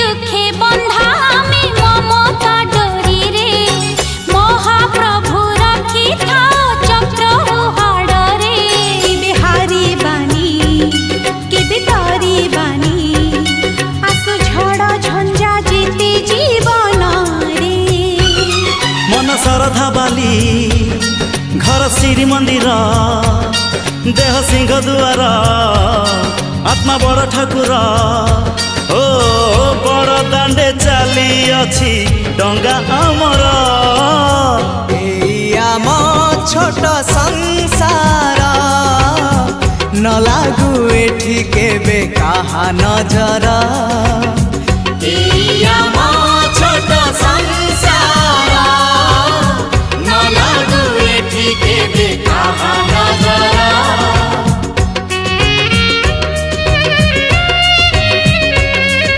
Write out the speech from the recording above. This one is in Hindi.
दुखे बंधा आमे ममता डोरी रे महाप्रभु रखी थाओ चक्र हाड़ रे बिहारी बानी के बितारी बानी आसु झड़ झंझा जीती जीवन रे मन श्रद्धा बाली घर श्री मंदिर देह सिंह दुआर आत्मा बड़ ठाकुर ओ बड़ दांडे चली अछि डंगा आमर आम छोट संसार न लागू एठी केबे काहा नजर।